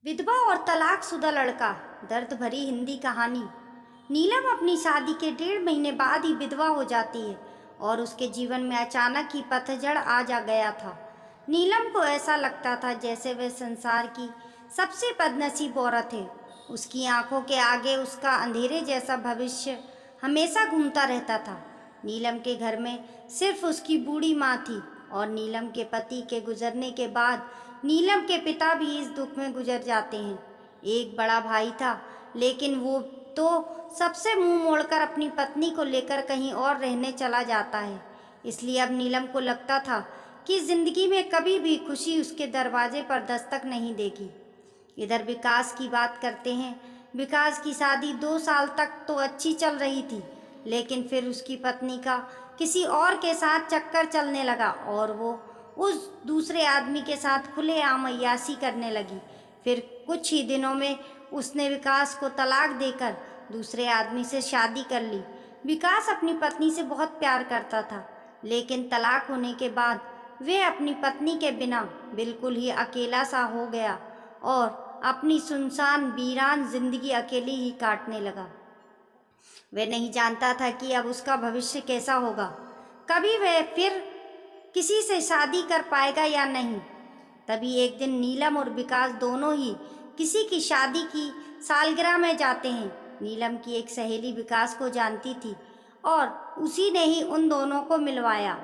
विधवा और तलाकशुदा लड़का, दर्द भरी हिंदी कहानी। नीलम अपनी शादी के 1.5 महीने बाद ही विधवा हो जाती है और उसके जीवन में अचानक ही पतझड़ आ जा गया था। नीलम को ऐसा लगता था जैसे वह संसार की सबसे बदनसीब औरत है। उसकी आंखों के आगे उसका अंधेरे जैसा भविष्य हमेशा घूमता रहता था। नीलम के घर में सिर्फ उसकी बूढ़ी माँ थी और नीलम के पति के गुजरने के बाद नीलम के पिता भी इस दुख में गुजर जाते हैं। एक बड़ा भाई था, लेकिन वो तो सबसे मुंह मोड़कर अपनी पत्नी को लेकर कहीं और रहने चला जाता है। इसलिए अब नीलम को लगता था कि जिंदगी में कभी भी खुशी उसके दरवाजे पर दस्तक नहीं देगी। इधर विकास की बात करते हैं। विकास की शादी 2 साल तक तो अच्छी चल रही थी, लेकिन फिर उसकी पत्नी का किसी और के साथ चक्कर चलने लगा और वो उस दूसरे आदमी के साथ खुलेआम अय्याशी करने लगी। फिर कुछ ही दिनों में उसने विकास को तलाक देकर दूसरे आदमी से शादी कर ली। विकास अपनी पत्नी से बहुत प्यार करता था, लेकिन तलाक होने के बाद वह अपनी पत्नी के बिना बिल्कुल ही अकेला सा हो गया और अपनी सुनसान वीरान जिंदगी अकेली ही काटने लगा। वह नहीं जानता था कि अब उसका भविष्य कैसा होगा, कभी वह फिर किसी से शादी कर पाएगा या नहीं। तभी एक दिन नीलम और विकास दोनों ही किसी की शादी की सालगिरह में जाते हैं। नीलम की एक सहेली विकास को जानती थी और उसी ने ही उन दोनों को मिलवाया।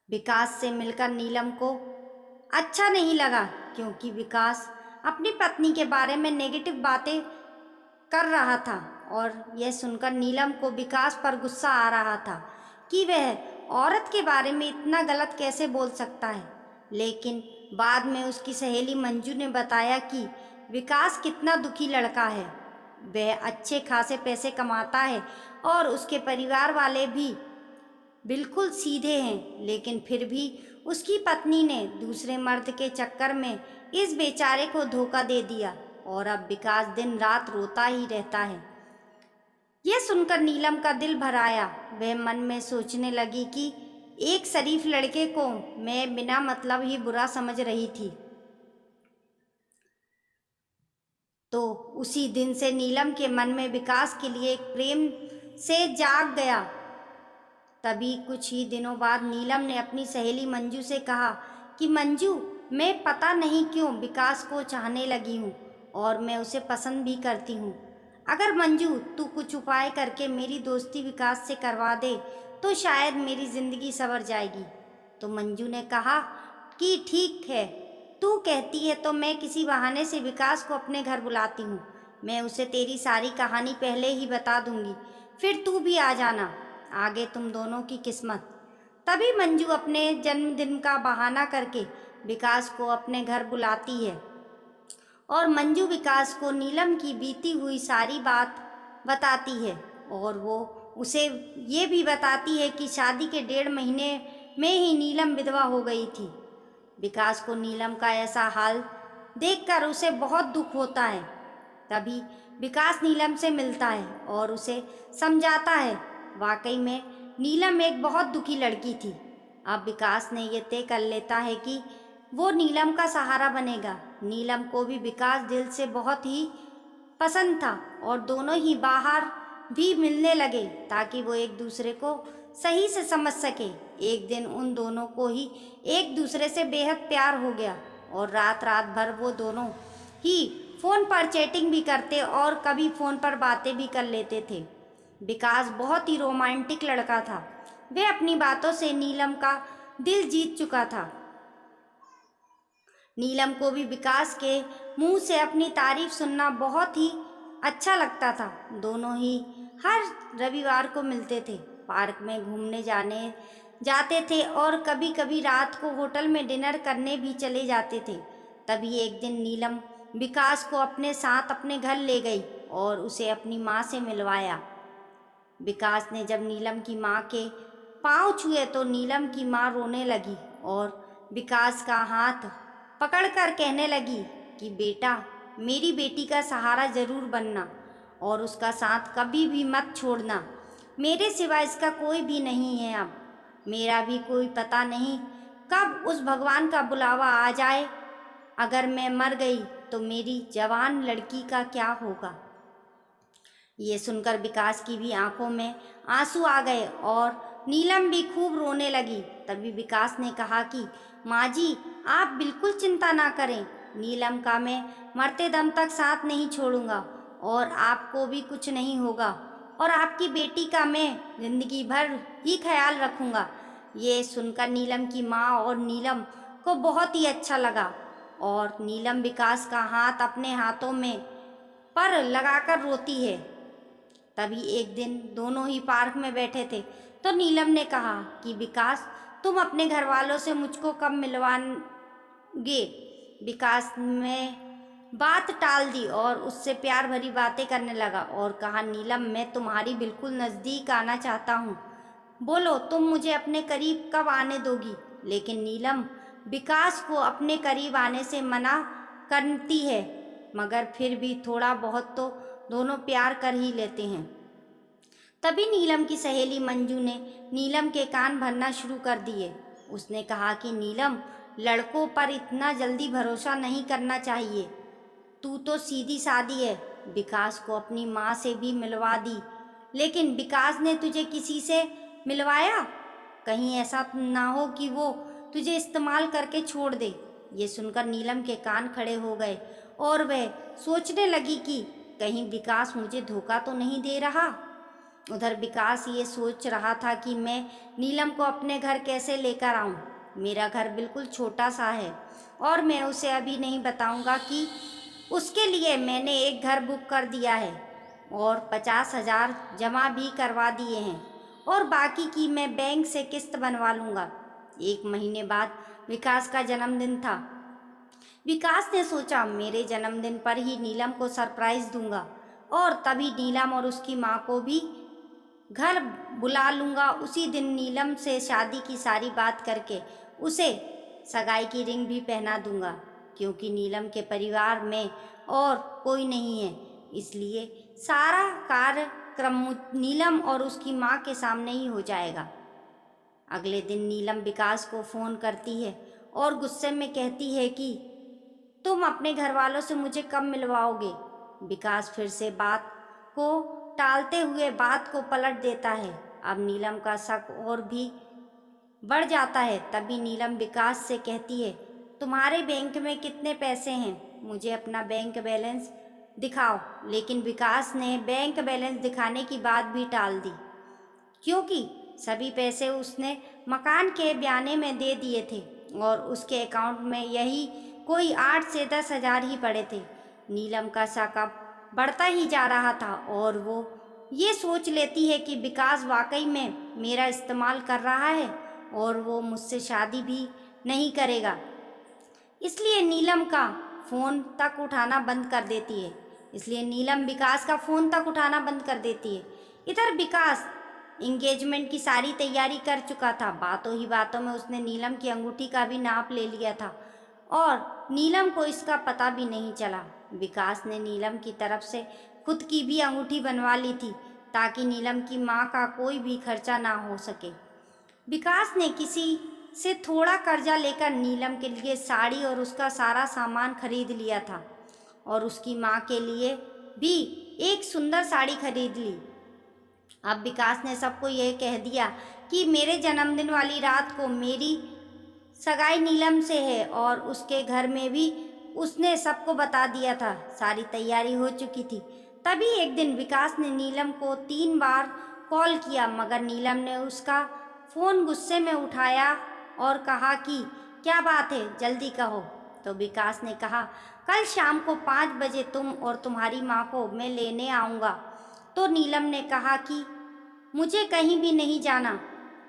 विकास से मिलकर नीलम को अच्छा नहीं लगा, क्योंकि विकास अपनी पत्नी के बारे में नेगेटिव बातें कर रहा था और यह सुनकर नीलम को विकास पर गुस्सा आ रहा था कि वह औरत के बारे में इतना गलत कैसे बोल सकता है। लेकिन बाद में उसकी सहेली मंजू ने बताया कि विकास कितना दुखी लड़का है। वह अच्छे खासे पैसे कमाता है और उसके परिवार वाले भी बिल्कुल सीधे हैं, लेकिन फिर भी उसकी पत्नी ने दूसरे मर्द के चक्कर में इस बेचारे को धोखा दे दिया और अब विकास दिन रात रोता ही रहता है। यह सुनकर नीलम का दिल भर आया। वह मन में सोचने लगी कि एक शरीफ लड़के को मैं बिना मतलब ही बुरा समझ रही थी। तो उसी दिन से नीलम के मन में विकास के लिए एक प्रेम से जाग गया। तभी कुछ ही दिनों बाद नीलम ने अपनी सहेली मंजू से कहा कि मंजू, मैं पता नहीं क्यों विकास को चाहने लगी हूँ और मैं उसे पसंद भी करती हूँ। अगर मंजू तू कुछ उपाय करके मेरी दोस्ती विकास से करवा दे तो शायद मेरी ज़िंदगी संवर जाएगी। तो मंजू ने कहा कि ठीक है, तू कहती है तो मैं किसी बहाने से विकास को अपने घर बुलाती हूँ। मैं उसे तेरी सारी कहानी पहले ही बता दूंगी, फिर तू भी आ जाना। आगे तुम दोनों की किस्मत। तभी मंजू अपने जन्मदिन का बहाना करके विकास को अपने घर बुलाती है और मंजू विकास को नीलम की बीती हुई सारी बात बताती है और वो उसे ये भी बताती है कि शादी के 1.5 महीने में ही नीलम विधवा हो गई थी। विकास को नीलम का ऐसा हाल देखकर उसे बहुत दुख होता है। तभी विकास नीलम से मिलता है और उसे समझाता है। वाकई में नीलम एक बहुत दुखी लड़की थी। अब विकास ने यह तय कर लेता है कि वो नीलम का सहारा बनेगा। नीलम को भी विकास दिल से बहुत ही पसंद था और दोनों ही बाहर भी मिलने लगे ताकि वो एक दूसरे को सही से समझ सके। एक दिन उन दोनों को ही एक दूसरे से बेहद प्यार हो गया और रात रात भर वो दोनों ही फ़ोन पर चैटिंग भी करते और कभी फ़ोन पर बातें भी कर लेते थे। विकास बहुत ही रोमांटिक लड़का था। वह अपनी बातों से नीलम का दिल जीत चुका था। नीलम को भी विकास के मुंह से अपनी तारीफ सुनना बहुत ही अच्छा लगता था। दोनों ही हर रविवार को मिलते थे, पार्क में घूमने जाते थे और कभी कभी रात को होटल में डिनर करने भी चले जाते थे। तभी एक दिन नीलम विकास को अपने साथ अपने घर ले गई और उसे अपनी माँ से मिलवाया। विकास ने जब नीलम की माँ के पाँव छुए तो नीलम की माँ रोने लगी और विकास का हाथ पकड़कर कहने लगी कि बेटा, मेरी बेटी का सहारा ज़रूर बनना और उसका साथ कभी भी मत छोड़ना। मेरे सिवा इसका कोई भी नहीं है। अब मेरा भी कोई पता नहीं कब उस भगवान का बुलावा आ जाए। अगर मैं मर गई तो मेरी जवान लड़की का क्या होगा। ये सुनकर विकास की भी आंखों में आंसू आ गए और नीलम भी खूब रोने लगी। तभी विकास ने कहा कि माँ जी, आप बिल्कुल चिंता ना करें, नीलम का मैं मरते दम तक साथ नहीं छोड़ूंगा और आपको भी कुछ नहीं होगा और आपकी बेटी का मैं जिंदगी भर ही ख्याल रखूंगा। ये सुनकर नीलम की माँ और नीलम को बहुत ही अच्छा लगा और नीलम विकास का हाथ अपने हाथों में पर लगाकर रोती है। तभी एक दिन दोनों ही पार्क में बैठे थे तो नीलम ने कहा कि विकास, तुम अपने घर वालों से मुझको कब मिलवाओगे। विकास ने बात टाल दी और उससे प्यार भरी बातें करने लगा और कहा, नीलम, मैं तुम्हारी बिल्कुल नज़दीक आना चाहता हूँ, बोलो तुम मुझे अपने करीब कब आने दोगी। लेकिन नीलम विकास को अपने करीब आने से मना करती है, मगर फिर भी थोड़ा बहुत तो दोनों प्यार कर ही लेते हैं। तभी नीलम की सहेली मंजू ने नीलम के कान भरना शुरू कर दिए। उसने कहा कि नीलम, लड़कों पर इतना जल्दी भरोसा नहीं करना चाहिए। तू तो सीधी सादी है, विकास को अपनी माँ से भी मिलवा दी, लेकिन विकास ने तुझे किसी से मिलवाया? कहीं ऐसा ना हो कि वो तुझे इस्तेमाल करके छोड़ दे। ये सुनकर नीलम के कान खड़े हो गए और वह सोचने लगी कि कहीं विकास मुझे धोखा तो नहीं दे रहा। उधर विकास ये सोच रहा था कि मैं नीलम को अपने घर कैसे लेकर आऊं। मेरा घर बिल्कुल छोटा सा है और मैं उसे अभी नहीं बताऊंगा कि उसके लिए मैंने एक घर बुक कर दिया है और 50,000 जमा भी करवा दिए हैं और बाकी की मैं बैंक से किस्त बनवा लूँगा। 1 महीने बाद विकास का जन्मदिन था। विकास ने सोचा मेरे जन्मदिन पर ही नीलम को सरप्राइज़ दूंगा और तभी नीलम और उसकी माँ को भी घर बुला लूँगा। उसी दिन नीलम से शादी की सारी बात करके उसे सगाई की रिंग भी पहना दूंगा, क्योंकि नीलम के परिवार में और कोई नहीं है, इसलिए सारा कार्यक्रम नीलम और उसकी माँ के सामने ही हो जाएगा। अगले दिन नीलम विकास को फ़ोन करती है और गुस्से में कहती है कि तुम अपने घर वालों से मुझे कब मिलवाओगे। विकास फिर से बात को टालते हुए बात को पलट देता है। अब नीलम का शक और भी बढ़ जाता है। तभी नीलम विकास से कहती है, तुम्हारे बैंक में कितने पैसे हैं, मुझे अपना बैंक बैलेंस दिखाओ। लेकिन विकास ने बैंक बैलेंस दिखाने की बात भी टाल दी, क्योंकि सभी पैसे उसने मकान के ब्याने में दे दिए थे और उसके अकाउंट में यही कोई 8 से 10 हज़ार ही पड़े थे। नीलम का शक अब बढ़ता ही जा रहा था और वो ये सोच लेती है कि विकास वाकई में मेरा इस्तेमाल कर रहा है और वो मुझसे शादी भी नहीं करेगा। इसलिए नीलम का फ़ोन तक उठाना बंद कर देती है। इसलिए नीलम विकास का फ़ोन तक उठाना बंद कर देती है। इधर विकास इंगेजमेंट की सारी तैयारी कर चुका था। बातों ही बातों में उसने नीलम की अंगूठी का भी नाप ले लिया था और नीलम को इसका पता भी नहीं चला। विकास ने नीलम की तरफ से खुद की भी अंगूठी बनवा ली थी ताकि नीलम की माँ का कोई भी खर्चा ना हो सके। विकास ने किसी से थोड़ा कर्जा लेकर नीलम के लिए साड़ी और उसका सारा सामान खरीद लिया था और उसकी माँ के लिए भी एक सुंदर साड़ी खरीद ली। अब विकास ने सबको यह कह दिया कि मेरे जन्मदिन वाली रात को मेरी सगाई नीलम से है और उसके घर में भी उसने सबको बता दिया था। सारी तैयारी हो चुकी थी। तभी एक दिन विकास ने नीलम को 3 बार कॉल किया, मगर नीलम ने उसका फ़ोन गुस्से में उठाया और कहा कि क्या बात है, जल्दी कहो। तो विकास ने कहा, कल शाम को 5 बजे तुम और तुम्हारी माँ को मैं लेने आऊँगा। तो नीलम ने कहा कि मुझे कहीं भी नहीं जाना।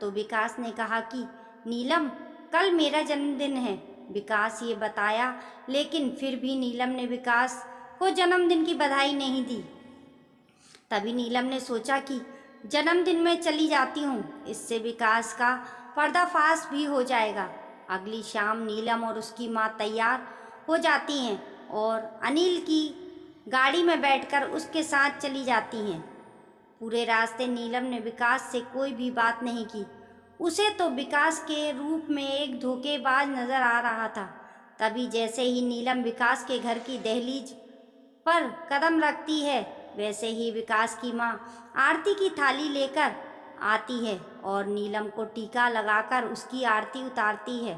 तो विकास ने कहा कि नीलम, कल मेरा जन्मदिन है। विकास ये बताया, लेकिन फिर भी नीलम ने विकास को जन्मदिन की बधाई नहीं दी। तभी नीलम ने सोचा कि जन्मदिन में चली जाती हूँ, इससे विकास का पर्दाफाश भी हो जाएगा। अगली शाम नीलम और उसकी माँ तैयार हो जाती हैं और अनिल की गाड़ी में बैठकर उसके साथ चली जाती हैं। पूरे रास्ते नीलम ने विकास से कोई भी बात नहीं की। उसे तो विकास के रूप में एक धोखेबाज नजर आ रहा था। तभी जैसे ही नीलम विकास के घर की दहलीज पर कदम रखती है, वैसे ही विकास की माँ आरती की थाली लेकर आती है और नीलम को टीका लगाकर उसकी आरती उतारती है।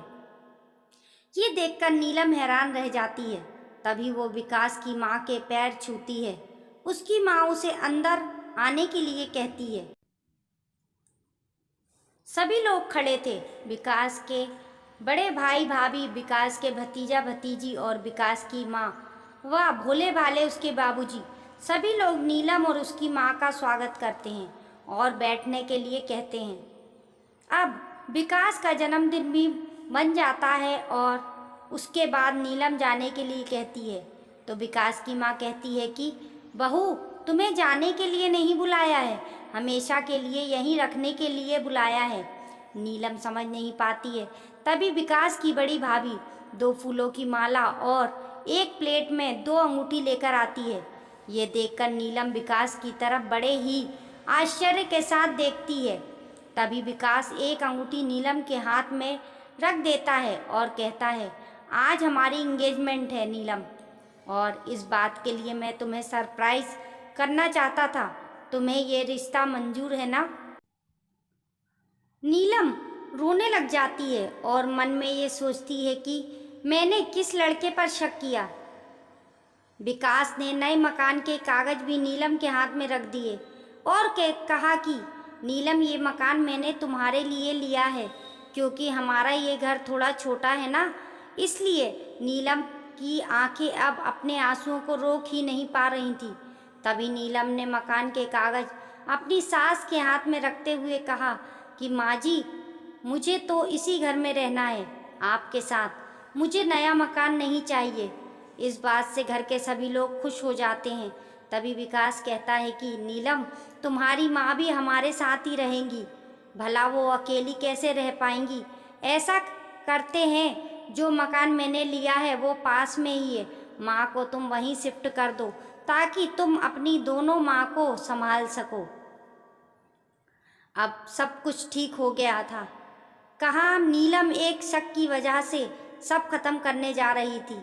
ये देखकर नीलम हैरान रह जाती है। तभी वो विकास की माँ के पैर छूती है। उसकी माँ उसे अंदर आने के लिए कहती है। सभी लोग खड़े थे, विकास के बड़े भाई भाभी, विकास के भतीजा भतीजी और विकास की माँ व भोले भाले उसके बाबूजी। सभी लोग नीलम और उसकी माँ का स्वागत करते हैं और बैठने के लिए कहते हैं। अब विकास का जन्मदिन भी बन जाता है और उसके बाद नीलम जाने के लिए कहती है। तो विकास की माँ कहती है कि बहू, तुम्हें जाने के लिए नहीं बुलाया है, हमेशा के लिए यहीं रखने के लिए बुलाया है। नीलम समझ नहीं पाती है। तभी विकास की बड़ी भाभी 2 फूलों की माला और एक प्लेट में 2 अंगूठी लेकर आती है। ये देखकर नीलम विकास की तरफ बड़े ही आश्चर्य के साथ देखती है। तभी विकास एक अंगूठी नीलम के हाथ में रख देता है और कहता है, आज हमारी इंगेजमेंट है नीलम, और इस बात के लिए मैं तुम्हें सरप्राइज करना चाहता था। तुम्हें ये रिश्ता मंजूर है ना? नीलम रोने लग जाती है और मन में ये सोचती है कि मैंने किस लड़के पर शक किया। विकास ने नए मकान के कागज भी नीलम के हाथ में रख दिए और कहा कि नीलम, ये मकान मैंने तुम्हारे लिए लिया है क्योंकि हमारा ये घर थोड़ा छोटा है ना, इसलिए। नीलम की आंखें अब अपने आंसुओं को रोक ही नहीं पा रही थी। तभी नीलम ने मकान के कागज अपनी सास के हाथ में रखते हुए कहा कि माँ जी, मुझे तो इसी घर में रहना है आपके साथ, मुझे नया मकान नहीं चाहिए। इस बात से घर के सभी लोग खुश हो जाते हैं। तभी विकास कहता है कि नीलम, तुम्हारी माँ भी हमारे साथ ही रहेंगी, भला वो अकेली कैसे रह पाएंगी। ऐसा करते हैं, जो मकान मैंने लिया है वो पास में ही है, माँ को तुम वहीं शिफ्ट कर दो ताकि तुम अपनी दोनों माँ को संभाल सको। अब सब कुछ ठीक हो गया था। कहाँ नीलम एक शक की वजह से सब खत्म करने जा रही थी।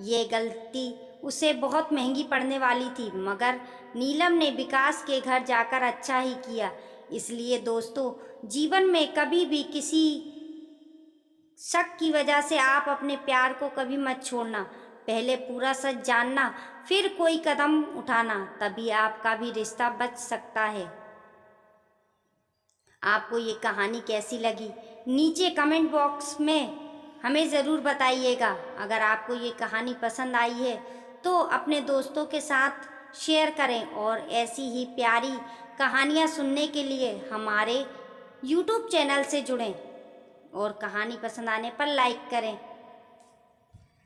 ये गलती उसे बहुत महंगी पड़ने वाली थी, मगर नीलम ने विकास के घर जाकर अच्छा ही किया। इसलिए दोस्तों, जीवन में कभी भी किसी शक की वजह से आप अपने प्यार को कभी मत छोड़ना। पहले पूरा सच जानना, फिर कोई कदम उठाना, तभी आपका भी रिश्ता बच सकता है। आपको ये कहानी कैसी लगी, नीचे कमेंट बॉक्स में हमें ज़रूर बताइएगा। अगर आपको ये कहानी पसंद आई है तो अपने दोस्तों के साथ शेयर करें और ऐसी ही प्यारी कहानियाँ सुनने के लिए हमारे YouTube चैनल से जुड़ें और कहानी पसंद आने पर लाइक करें।